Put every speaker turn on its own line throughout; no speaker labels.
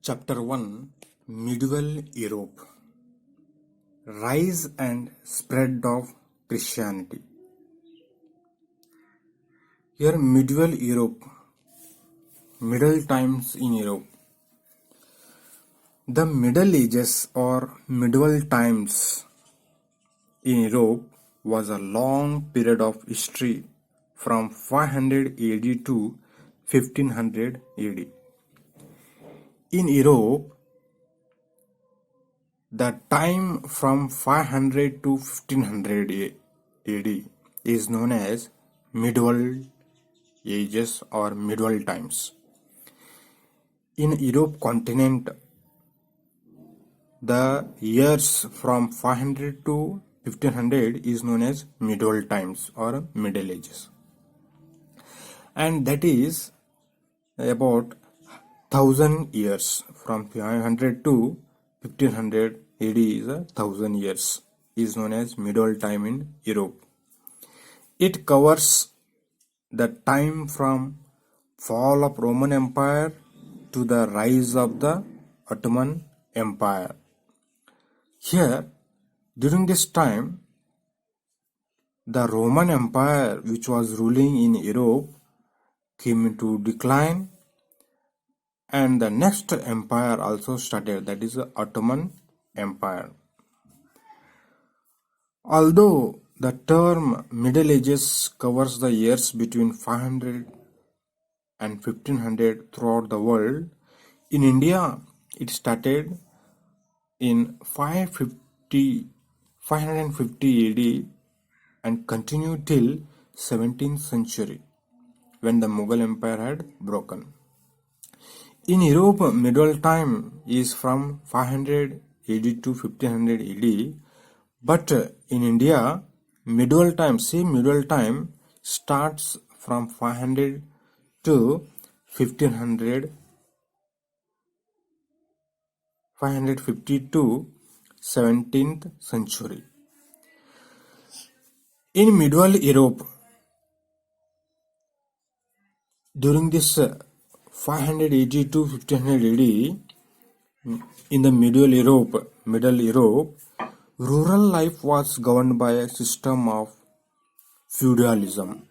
Chapter 1 Medieval Europe Rise and Spread of Christianity. Here, medieval Europe, Middle Times in Europe. The Middle Ages or medieval times in Europe was a long period of history from 500 AD to 1500 AD. In Europe, the time from 500 to 1500 AD is known as medieval ages or medieval times. In Europe continent, the years from 500 to 1500 is known as medieval times or middle ages, and that is about 1000 years. From 500 to 1500 AD is 1000 years, is known as medieval time in Europe. It covers the time from fall of Roman Empire to the rise of the Ottoman Empire. Here, during this time, the Roman Empire, which was ruling in Europe, came into decline, and the next empire also started, that is the Ottoman Empire. Although the term Middle Ages covers the years between 500 and 1500 throughout the world, in India it started in 550 AD and continued till 17th century when the Mughal Empire had broken. In Europe, medieval time is from 500 AD to 1500 AD, but in India, medieval time starts from 500 to 1500, 550 to 17th century. In medieval Europe, during this 500 AD to 1500 AD, in the Middle Europe, rural life was governed by a system of feudalism.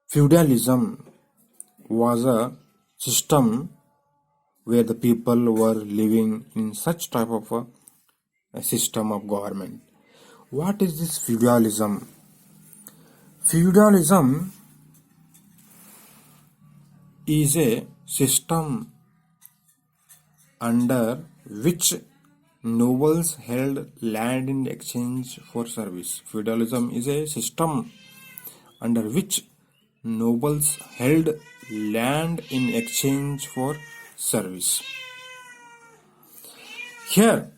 Feudalism was a system where the people were living in such type of a system of government. What is this feudalism? Feudalism is a system under which nobles held land in exchange for service. Feudalism is a system under which nobles held land in exchange for service. Here,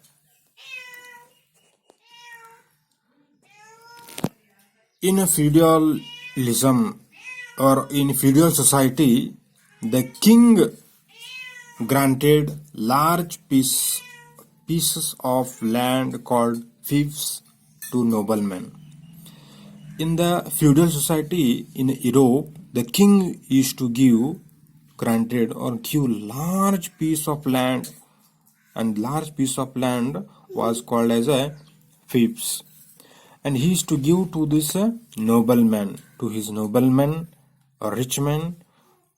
in a feudalism or in feudal society, the king granted large pieces of land called fiefs to noblemen. In the feudal society in Europe, the king used to give large piece of land, and large piece of land was called as a fiefs, and he used to give to this nobleman, to his noblemen or rich men,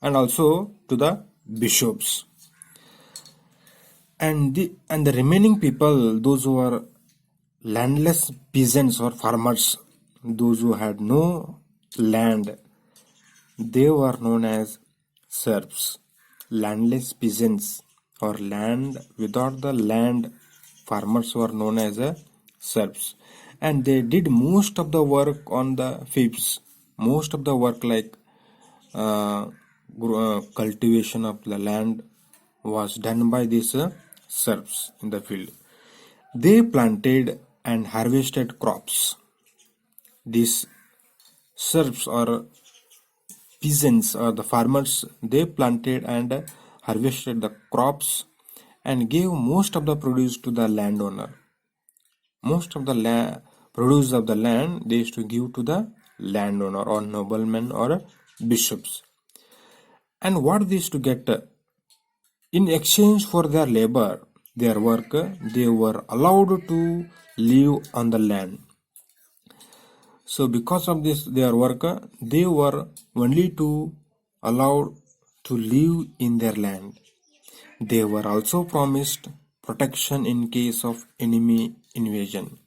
and also to the bishops. And the remaining people, those who are landless peasants or farmers, those who had no land, they were known as serfs. Landless peasants or land without the land farmers were known as serfs, and they did most of the work on the fiefs. Most of the work like cultivation of the land was done by these serfs in the field. They planted and harvested crops. These serfs or peasants or the farmers, they planted and harvested the crops and gave most of the produce to the landowner. Most of the produce of the land they used to give to the landowner or noblemen or bishops. And what they used to get? In exchange for their labor, their work, they were allowed to live on the land. So because of this their work, they were only to allowed to live in their land. They were also promised protection in case of enemy invasion.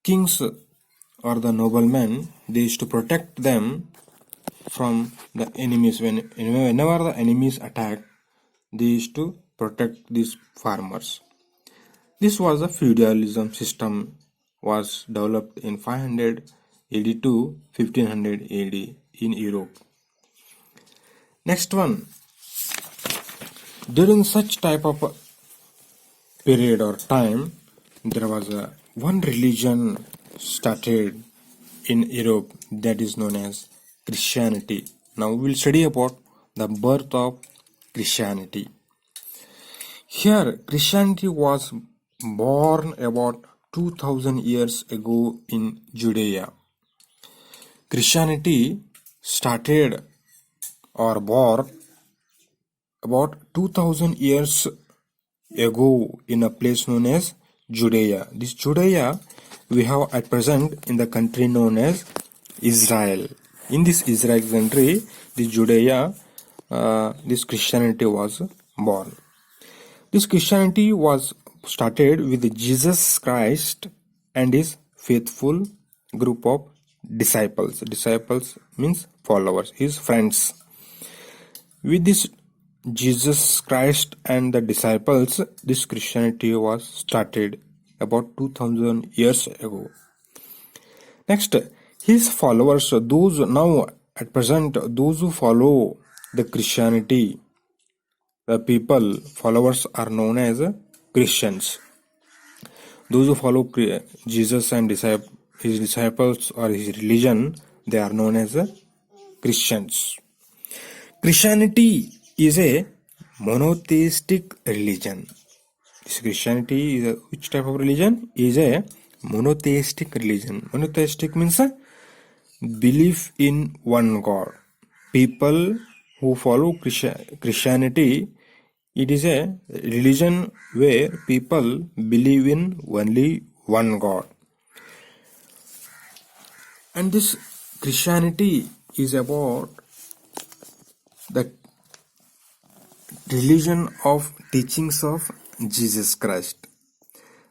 Kings or the noblemen, they used to protect them from the enemies. Whenever the enemies attack, they used to protect these farmers. This was a feudalism system was developed in 500 AD to 1500 AD in Europe. Next one, during such type of period or time, there was one religion started in Europe that is known as Christianity. Now we will study about the birth of Christianity. Here, Christianity was born about 2000 years ago in Judea. Christianity started or born about 2000 years ago in a place known as Judea. This Judea we have at present in the country known as Israel. In this Israel country, this Judea, this Christianity was born. This Christianity was started with Jesus Christ and his faithful group of disciples. Disciples means followers, his friends. With this Jesus Christ and the disciples, this Christianity was started about 2000 years ago. Next, his followers, those now at present, those who follow the Christianity, the people, followers are known as Christians. Those who follow Jesus and his disciples or his religion, they are known as Christians. Christianity is a monotheistic religion. This Christianity is which type of religion? Is a monotheistic religion. Monotheistic means belief in one God. People who follow Christianity, it is a religion where people believe in only one God. And this Christianity is about the religion of teachings of Jesus Christ.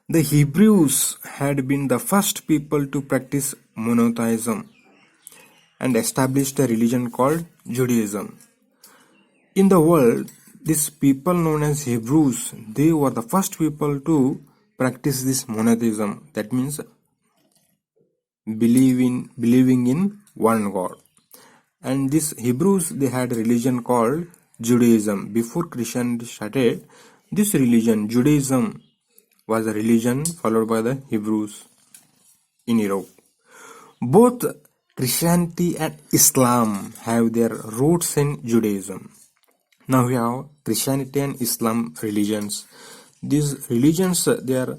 The Hebrews had been the first people to practice monotheism and established a religion called Judaism. In the world, these people known as Hebrews, they were the first people to practice this monotheism. That means believing in one God. And these Hebrews, they had a religion called Judaism. Before Christianity started, this religion, Judaism, was a religion followed by the Hebrews in Europe. Both Christianity and Islam have their roots in Judaism. Now we have Christianity and Islam religions. These religions, their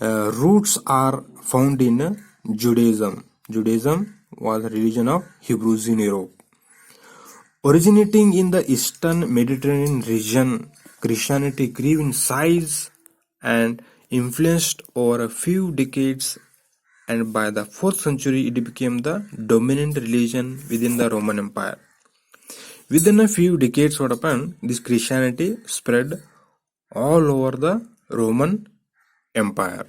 roots are found in Judaism. Judaism was a religion of Hebrews in Europe. Originating in the Eastern Mediterranean region, Christianity grew in size and influenced over a few decades, and by the 4th century it became the dominant religion within the Roman Empire. Within a few decades, what happened? This Christianity spread all over the Roman Empire.